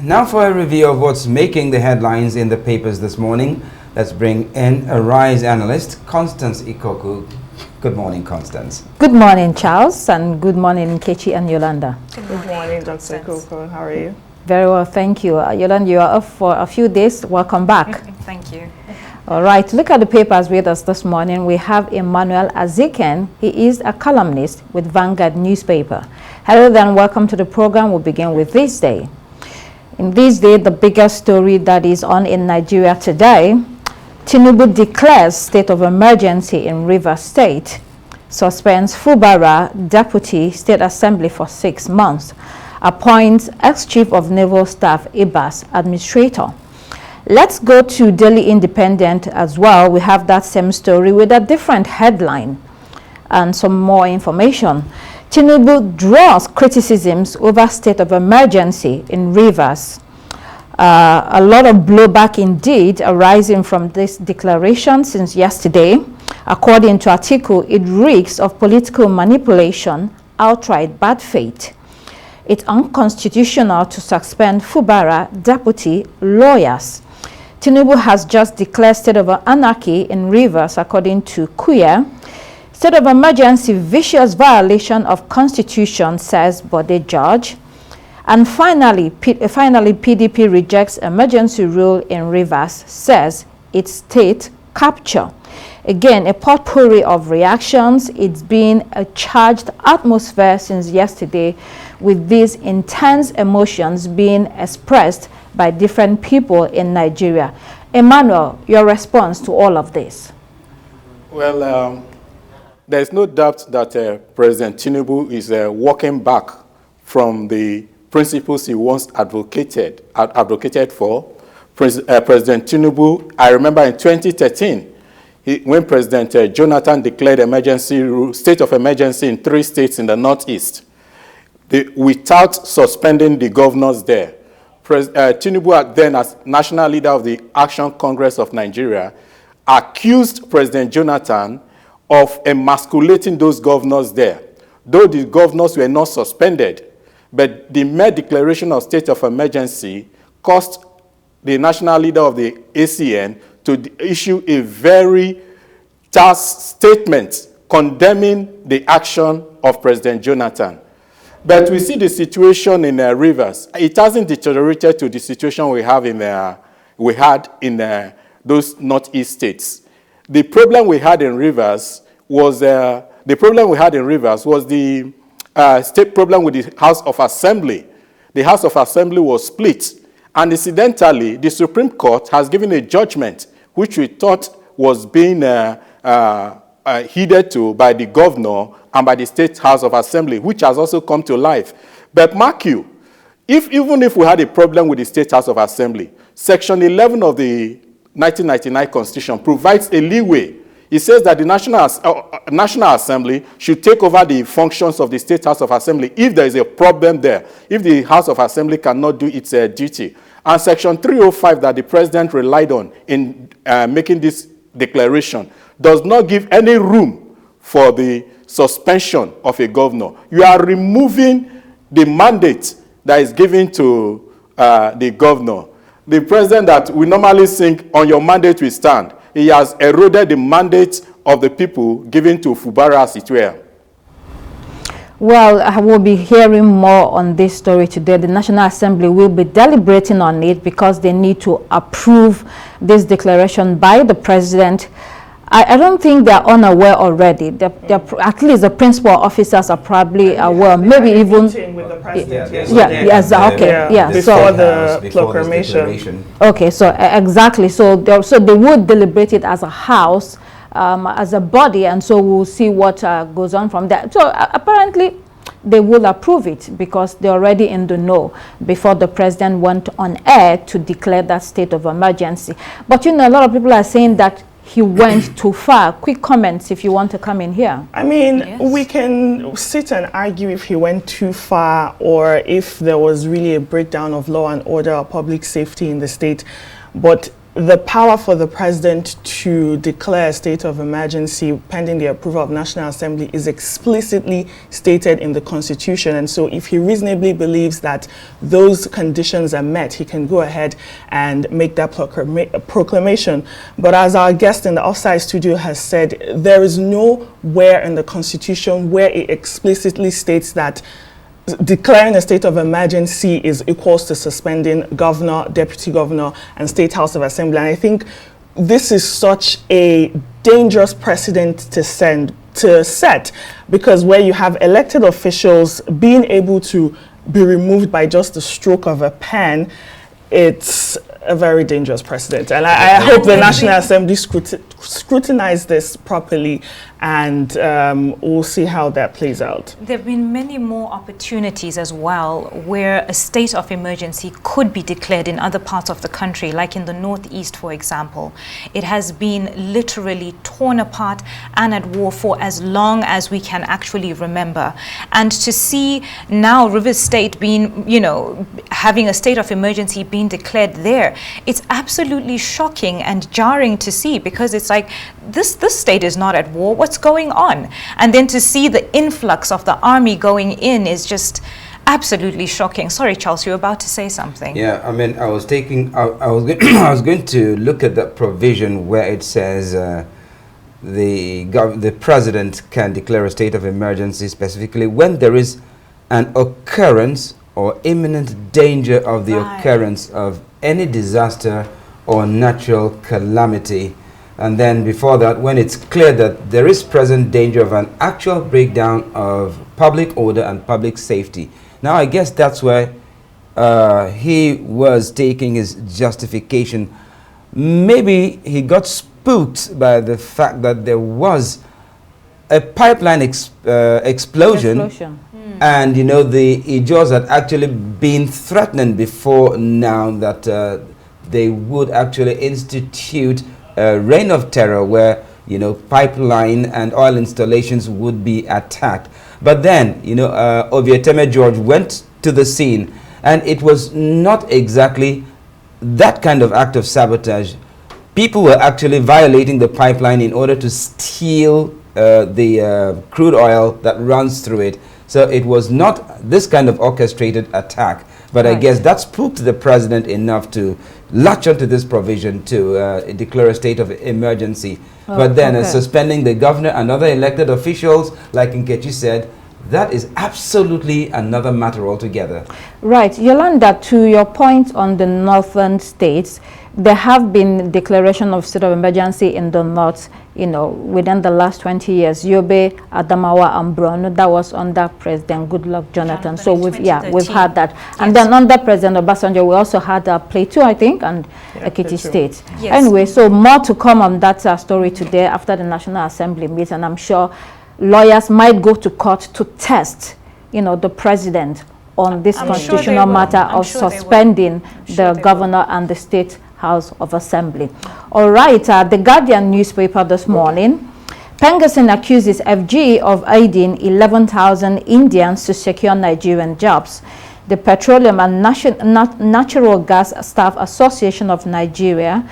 Now for a review of what's making the headlines in the papers this morning, let's bring in a RISE analyst, Constance Ikoku. Good morning, Constance. Good morning, Charles, and good morning, Nkechi and Yolanda. Good morning, Dr. Ikoku. How are you? Very well, thank you. Yolanda, you are off for a few days. Welcome back. Thank you. All right, look at the papers with us this morning. We have Emmanuel Aziken. He is a columnist with Vanguard newspaper. Hello then, welcome to the program. We'll begin with this day. In this day, the biggest story that is on in Nigeria today, Tinubu declares state of emergency in Rivers State, suspends Fubara Deputy State Assembly for 6 months, appoints ex-Chief of Naval Staff Ibas Administrator. Let's go to Daily Independent as well. We have that same story with a different headline and some more information. Tinubu draws criticisms over state of emergency in Rivers. A lot of blowback indeed arising from this declaration since yesterday. According to article, it reeks of political manipulation, outright bad faith. It's unconstitutional to suspend Fubara deputy lawyers. Tinubu has just declared state of anarchy in Rivers, according to Kuya. State of emergency, vicious violation of constitution, says Bode Judge. And finally, PDP rejects emergency rule in Rivers, says it's state capture. Again, a potpourri of reactions. It's been a charged atmosphere since yesterday, with these intense emotions being expressed by different people in Nigeria. Emmanuel, your response to all of this? Well, there's no doubt that President Tinubu is walking back from the principles he once advocated for. President Tinubu, I remember in 2013, when President Jonathan declared state of emergency in 3 states in the Northeast, without suspending the governors there. Tinubu, then as national leader of the Action Congress of Nigeria, accused President Jonathan of emasculating those governors there. Though the governors were not suspended, but the mere declaration of state of emergency caused the national leader of the ACN to issue a very terse statement condemning the action of President Jonathan. But we see the situation in Rivers. It hasn't deteriorated to the situation we had in those Northeast states. The problem we had in Rivers was the state problem with the House of Assembly. The House of Assembly was split, and incidentally, the Supreme Court has given a judgment which we thought was being heeded to by the governor and by the State House of Assembly, which has also come to life. But mark you, even if we had a problem with the State House of Assembly, Section 11 of the 1999 Constitution provides a leeway. It says that the National Assembly should take over the functions of the State House of Assembly if there is a problem there, if the House of Assembly cannot do its duty. And Section 305 that the President relied on in making this declaration does not give any room for the suspension of a governor. You are removing the mandate that is given to the governor. The president that we normally sing, "On your mandate we stand," he has eroded the mandate of the people given to Fubara as it were. Well, I will be hearing more on this story today. The National Assembly will be deliberating on it because they need to approve this declaration by the president. I don't think they're unaware already. At least the principal officers are probably aware. Maybe even with the president before the proclamation. Okay, so exactly. So they would deliberate it as a house, as a body, and so we'll see what goes on from there. So apparently they will approve it because they're already in the know before the president went on air to declare that state of emergency. But a lot of people are saying that he went too far. Quick comments if you want to come in here. I mean, we can sit and argue if he went too far or if there was really a breakdown of law and order or public safety in the state. But the power for the president to declare a state of emergency pending the approval of National Assembly is explicitly stated in the Constitution. And so if he reasonably believes that those conditions are met, he can go ahead and make that proclamation. But as our guest in the offside studio has said, there is nowhere in the Constitution where it explicitly states that declaring a state of emergency is equals to suspending governor, deputy governor, and state house of assembly. And I think this is such a dangerous precedent to set, because where you have elected officials being able to be removed by just the stroke of a pen, it's a very dangerous precedent. And I hope the National Assembly scrutinize this properly, and we'll see how that plays out. There have been many more opportunities as well where a state of emergency could be declared in other parts of the country, like in the Northeast, for example. It has been literally torn apart and at war for as long as we can actually remember. And to see now Rivers State being, having a state of emergency being declared there, it's absolutely shocking and jarring to see, because it's like, this state is not at war. What's going on? And then to see the influx of the army going in is just absolutely shocking. Sorry, Charles, you were about to say something. Yeah, I mean, I was going to look at that provision where it says the president can declare a state of emergency specifically when there is an occurrence or imminent danger of the occurrence of any disaster or natural calamity. And then before that, when it's clear that there is present danger of an actual breakdown of public order and public safety. Now, I guess that's where he was taking his justification. Maybe he got spooked by the fact that there was a pipeline explosion. And, the Ijaws had actually been threatened before now that they would actually institute a reign of terror where, pipeline and oil installations would be attacked. But then, Ovieteme George went to the scene, and it was not exactly that kind of act of sabotage. People were actually violating the pipeline in order to steal the crude oil that runs through it. So it was not this kind of orchestrated attack. But I guess that spooked the president enough to latch onto this provision to declare a state of emergency. But then suspending the governor and other elected officials, like Nkechi said, that is absolutely another matter altogether. Right. Yolanda, to your point on the northern states, there have been declaration of state of emergency in the north, within the last 20 years. Yobe, Adamawa, and Borno, that was under President Goodluck Jonathan. So we've had that. Yes. And then under President Obasanjo, we also had Plateau, I think, and Ekiti State. Yes. Anyway, so more to come on that story today after the National Assembly meets, and I'm sure lawyers might go to court to test, the president on this constitutional matter of suspending the governor and the state House of Assembly. All right, the Guardian newspaper this morning, Pengerson accuses FG of aiding 11,000 Indians to secure Nigerian jobs. The Petroleum and Natural Gas Staff Association of Nigeria,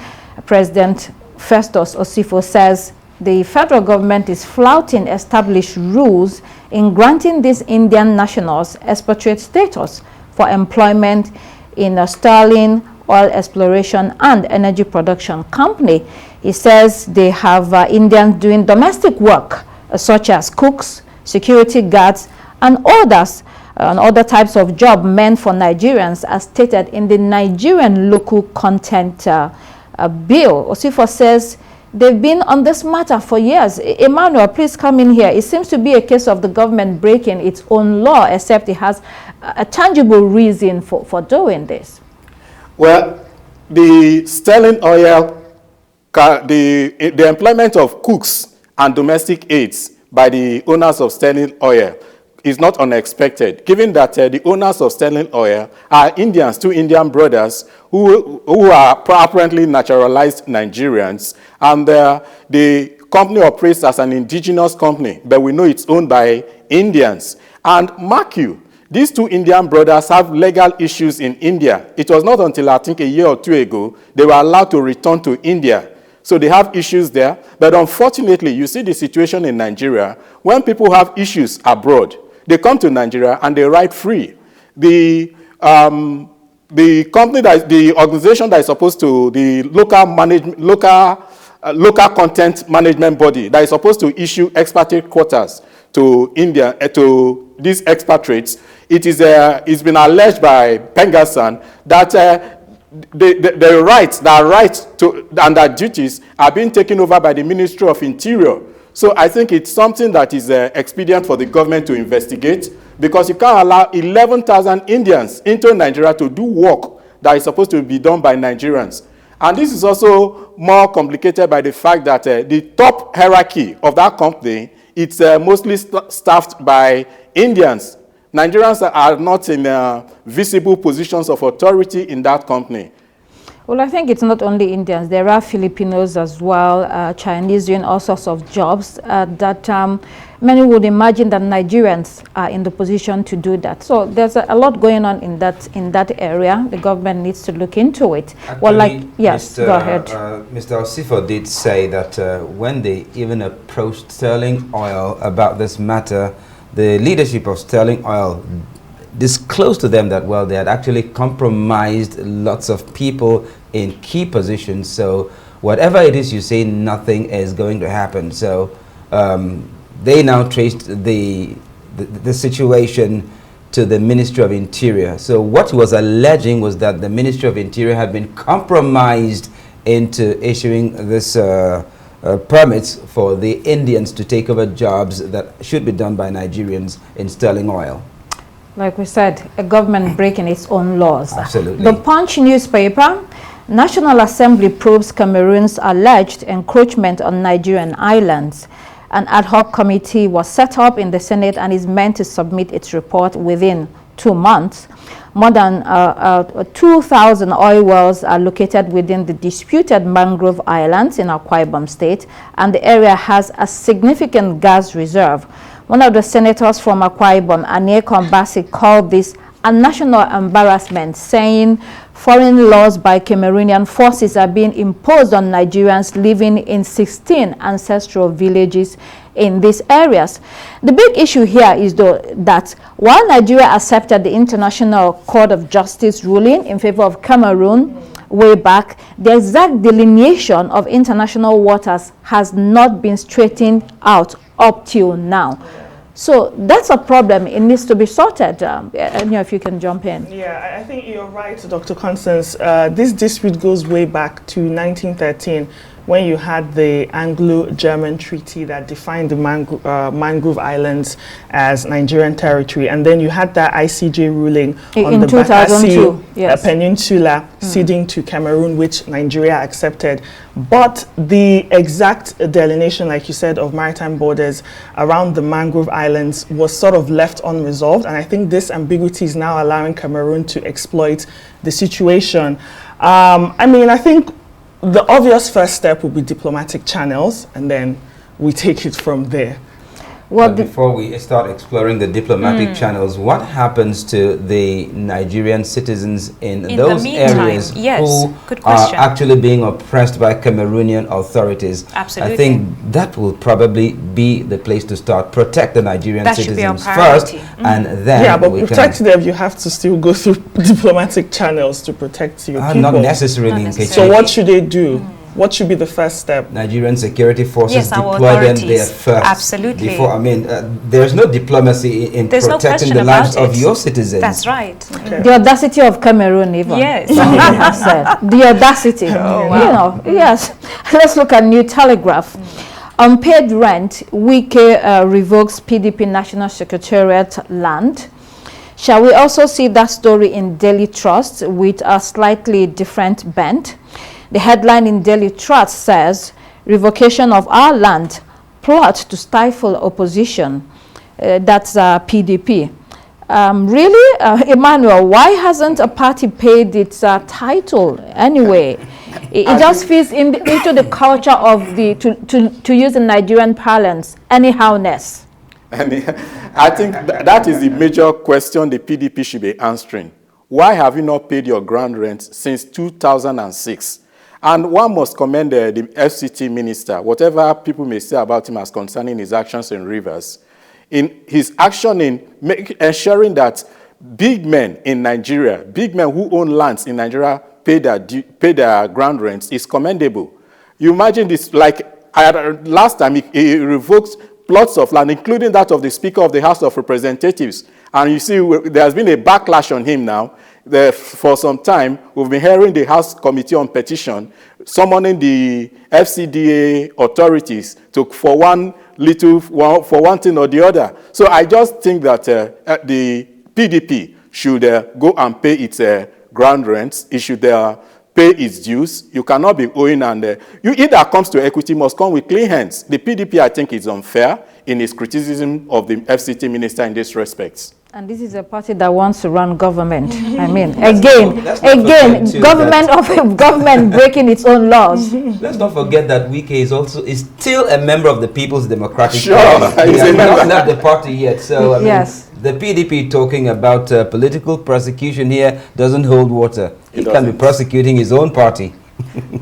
President Festus Osifo, says the federal government is flouting established rules in granting these Indian nationals expatriate status for employment in a sterling oil exploration and energy production company. He says they have Indians doing domestic work, such as cooks, security guards, and others, and other types of job meant for Nigerians, as stated in the Nigerian Local Content Bill. Osifo says they've been on this matter for years. Emmanuel, please come in here. It seems to be a case of the government breaking its own law, except it has a tangible reason for doing this. Well, the sterling oil, the employment of cooks and domestic aids by the owners of sterling oil is not unexpected, given that the owners of sterling oil are Indians, two Indian brothers who are apparently naturalized Nigerians, and the company operates as an indigenous company, but we know it's owned by Indians. And mark you, These two Indian brothers have legal issues in India. It was not until I think a year or two ago they were allowed to return to India. So they have issues there. But unfortunately, you see the situation in Nigeria. When people have issues abroad, they come to Nigeria and they ride free. The company the organization that is supposed to, the local content management body that is supposed to issue expatriate quotas to India, to these expatriates, it's been alleged by Pengasan that the rights to and their duties are being taken over by the Ministry of Interior. So I think it's something that is expedient for the government to investigate, because you can't allow 11,000 Indians into Nigeria to do work that is supposed to be done by Nigerians. And this is also more complicated by the fact that the top hierarchy of that company, it's mostly staffed by Indians. Nigerians are not in visible positions of authority in that company. Well, I think it's not only Indians. There are Filipinos as well, Chinese doing all sorts of jobs that many would imagine that Nigerians are in the position to do that. So there's a lot going on in that area. The government needs to look into it. Actually, well, like, yes, go ahead. Mr. Osifo did say that when they even approached Sterling Oil about this matter, the leadership of Sterling Oil disclosed to them that, well, they had actually compromised lots of people in key positions. So whatever it is you say, nothing is going to happen. So they now traced the situation to the Ministry of Interior. So what he was alleging was that the Ministry of Interior had been compromised into issuing this permits for the Indians to take over jobs that should be done by Nigerians in Sterling Oil. Like we said, a government breaking its own laws. Absolutely. The Punch newspaper, National Assembly probes Cameroon's alleged encroachment on Nigerian islands. An ad hoc committee was set up in the Senate and is meant to submit its report within 2 months. More than 2,000 oil wells are located within the disputed mangrove islands in Akwa Ibom State, and the area has a significant gas reserve. One of the senators from Akwa Ibom, Anie Kombasi, called this a national embarrassment, saying foreign laws by Cameroonian forces are being imposed on Nigerians living in 16 ancestral villages in these areas. The big issue here is, though, that while Nigeria accepted the International Court of Justice ruling in favor of Cameroon way back, the exact delineation of international waters has not been straightened out up till now. So that's a problem. It needs to be sorted. If you can jump in. Yeah, I think you're right, Dr. Constance. This dispute goes way back to 1913, when you had the Anglo-German treaty that defined the mangrove islands as Nigerian territory. And then you had that ICJ ruling on the 2002, yes. Peninsula ceding to Cameroon, which Nigeria accepted. But the exact delineation, like you said, of maritime borders around the mangrove islands was sort of left unresolved. And I think this ambiguity is now allowing Cameroon to exploit the situation. I think the obvious first step would be diplomatic channels, and then we take it from there. Well, before we start exploring the diplomatic channels, what happens to the Nigerian citizens in those areas who are actually being oppressed by Cameroonian authorities? Absolutely. I think that will probably be the place to start. Protect the Nigerian citizens first, and then yeah, but protect them, you have to still go through diplomatic channels to protect your people. Not necessarily. So what should they do? What should be the first step? Nigerian security forces deploy them there first. Absolutely. Before, there's no diplomacy in protecting the lives of your citizens. That's right. Okay. The audacity of Cameroon, even. Yes. Have said. The audacity. Oh, wow. Yes. Let's look at New Telegraph. Unpaid rent, Wike revokes PDP National Secretariat land. Shall we also see that story in Daily Trust with a slightly different bent? The headline in Daily Trust says, revocation of our land, plot to stifle opposition. That's PDP. Really, Emmanuel, why hasn't a party paid its title anyway? It just fits into the culture of to use the Nigerian parlance, anyhowness. And I think that is the major question the PDP should be answering. Why have you not paid your ground rent since 2006? And one must commend the FCT minister, whatever people may say about him as concerning his actions in Rivers, in his action in ensuring that big men in Nigeria, big men who own lands in Nigeria, pay their ground rents is commendable. You imagine this, like last time he revoked plots of land, including that of the Speaker of the House of Representatives. And you see, there has been a backlash on him now. For some time, we've been hearing the House Committee on Petition summoning the FCDA authorities for one thing or the other. So I just think that the PDP should go and pay its ground rents. It should pay its dues. You cannot be owing, and you either comes to equity must come with clean hands. The PDP, I think, is unfair in its criticism of the FCT minister in this respect. And this is a party that wants to run government. I mean, again, government breaking its own laws. Let's not forget that Wike is still a member of the People's Democratic Party. He has not left the party yet. So I mean, yes. The PDP talking about political persecution here doesn't hold water. He can be prosecuting his own party.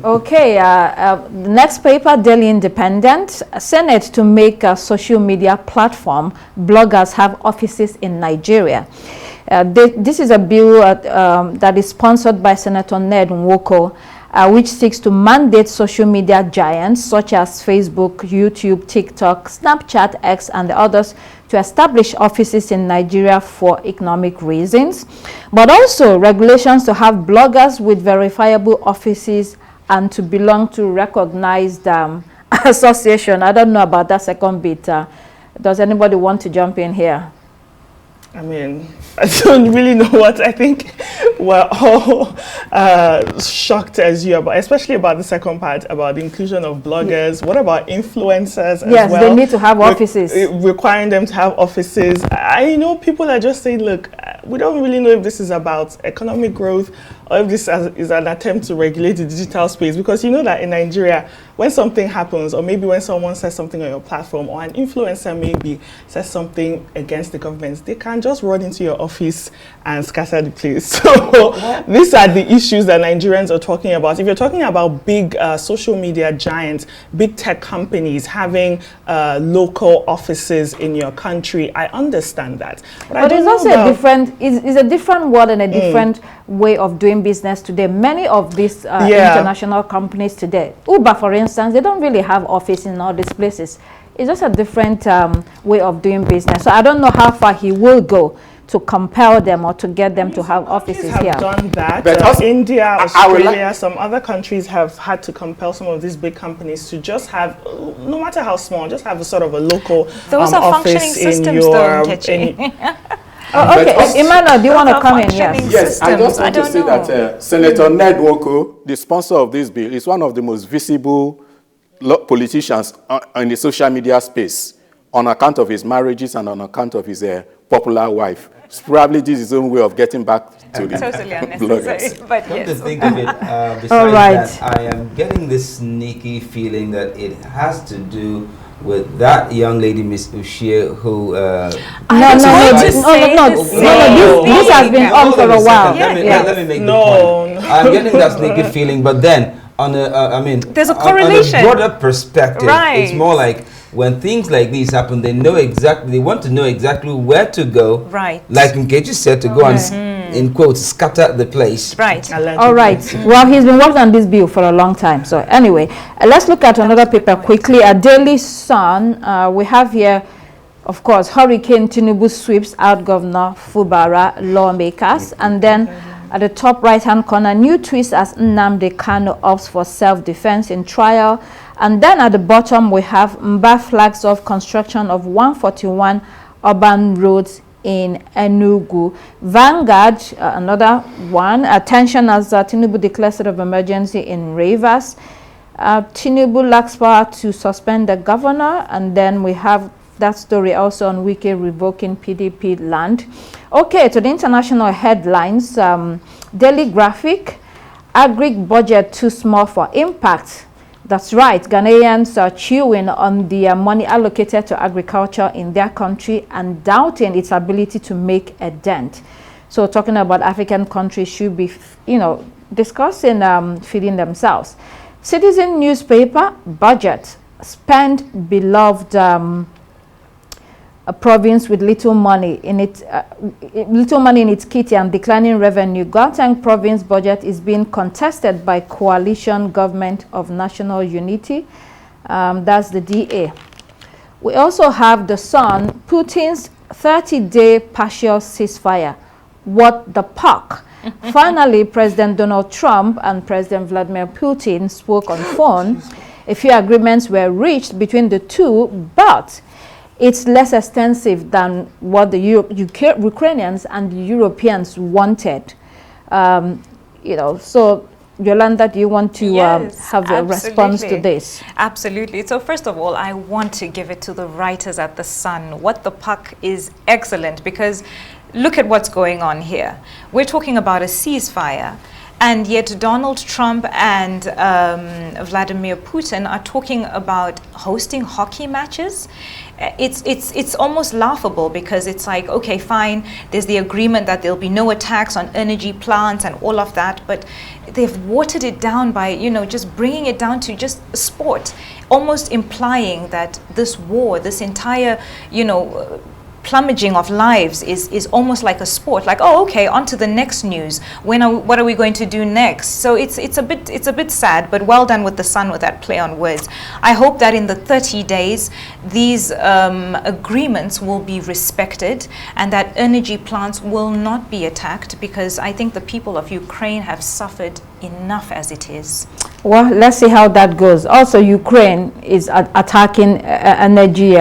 Okay, the next paper, Daily Independent. Senate to make a social media platform. Bloggers have offices in Nigeria. This is a bill that is sponsored by Senator Ned Nwoko, which seeks to mandate social media giants such as Facebook, YouTube, TikTok, Snapchat, X, and the others to establish offices in Nigeria for economic reasons, but also regulations to have bloggers with verifiable offices and to belong to recognized association. I don't know about that second bit. Does anybody want to jump in here? I mean, I don't really know what I think. We're all shocked as you, especially about the second part, about the inclusion of bloggers. What about influencers as well? Yes, they need to have offices. Requiring them to have offices. I know people are just saying, look, we don't really know if this is about economic growth or if this is an attempt to regulate the digital space. Because you know that in Nigeria, when something happens, or maybe when someone says something on your platform, or an influencer maybe says something against the government, they can just run into your office and scatter the place. So these are the issues that Nigerians are talking about. If you're talking about big social media giants, big tech companies having local offices in your country, I understand that. But it's also a different, it's a different world and a different way of doing business today. Many of these international companies today, Uber for instance, they don't really have office in all these places. It's just a different way of doing business. So I don't know how far he will go to compel them or to get them to have offices here. Have done that. But India, Australia, some other countries have had to compel some of these big companies to just have, no matter how small, just have a sort of a local Those are functioning systems, though, okay, Emmanuel, do you want to come in? Yes, I just want to say that Senator Ned Nwoko, the sponsor of this bill, is one of the most visible politicians in the social media space on account of his marriages and on account of his popular wife. Probably this is his own way of getting back to the bloggers. But yes. To think of it, besides that, I am getting this sneaky feeling that it has to do with that young lady, Miss Ushie, who... This has been on for a while. Let me make the point. I'm getting that sneaky feeling, but then, on a, there's a correlation. On a broader perspective, it's more like when things like these happen, they want to know exactly where to go. Right. Like Nkechi said, to go and, in quotes, scatter the place. Right. All right. Well, he's been working on this bill for a long time. So anyway, let's look at another paper quickly. A Daily Sun. We have here, of course, Hurricane Tinubu sweeps out Governor Fubara lawmakers. And then at the top right-hand corner, new twist as Nnamdi Kanu opts for self-defense in trial. And then at the bottom, we have Mba flags off construction of 141 urban roads in Enugu. Vanguard, another one, attention as Tinubu declares state of emergency in Rivers. Tinubu lacks power to suspend the governor. And then we have that story also on Wike revoking PDP land. Okay, to the international headlines. Daily Graphic, agri budget too small for impact. That's right. Ghanaians are chewing on the money allocated to agriculture in their country and doubting its ability to make a dent. So talking about African countries should be, discussing feeding themselves. Citizen newspaper budget spend beloved a province with little money in its kitty and declining revenue. Gauteng province budget is being contested by coalition government of national unity. That's the DA. We also have the Sun, Putin's 30-day partial ceasefire. What the puck? Finally, President Donald Trump and President Vladimir Putin spoke on phone. A few agreements were reached between the two, but it's less extensive than what the Ukrainians and the Europeans wanted. So Yolanda, do you want to have a response to this? Absolutely. So first of all, I want to give it to the writers at The Sun. What the Puck is excellent, because look at what's going on here. We're talking about a ceasefire, and yet Donald Trump and Vladimir Putin are talking about hosting hockey matches. It's almost laughable, because it's like, okay, fine, there's the agreement that there'll be no attacks on energy plants and all of that, but they've watered it down by, just bringing it down to just sport, almost implying that this war, this entire, plummeting of lives is almost like a sport, like, oh, okay, on to the next news. What are we going to do next? So it's a bit sad, but well done with The Sun with that play on words. I hope that in the 30 days these agreements will be respected and that energy plants will not be attacked, because I think the people of Ukraine have suffered enough as it is. Well, let's see how that goes. Also, Ukraine is attacking energy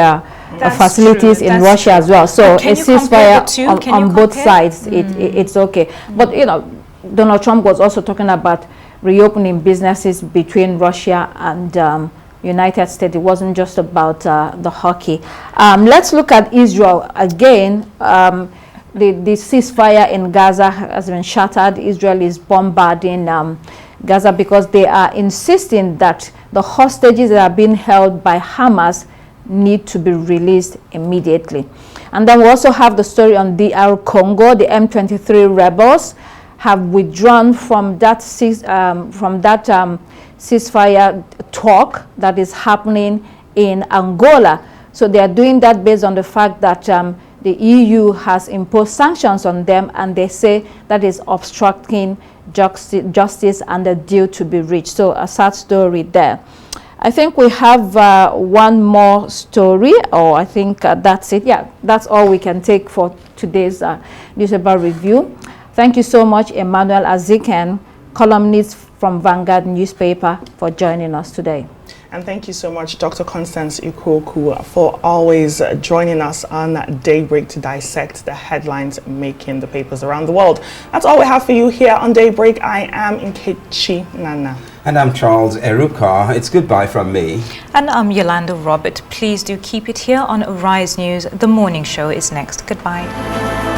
facilities in Russia as well. So a ceasefire on both sides, it's okay. But, Donald Trump was also talking about reopening businesses between Russia and United States. It wasn't just about the hockey. Let's look at Israel again. The ceasefire in Gaza has been shattered. Israel is bombarding Gaza because they are insisting that the hostages that are being held by Hamas need to be released immediately. And then we also have the story on DR Congo. The M23 rebels have withdrawn from that ceasefire talk that is happening in Angola. So they are doing that based on the fact that the EU has imposed sanctions on them, and they say that is obstructing justice and the deal to be reached. So a sad story there. I think we have one more story, or I think that's it. Yeah, that's all we can take for today's newspaper review. Thank you so much, Emmanuel Aziken, columnist from Vanguard newspaper, for joining us today. And thank you so much, Dr. Constance Ikoku, for always joining us on Daybreak to dissect the headlines making the papers around the world. That's all we have for you here on Daybreak. I am Nkechi Nana. And I'm Charles Eruka. It's goodbye from me. And I'm Yolanda Robert. Please do keep it here on Rise News. The morning show is next. Goodbye.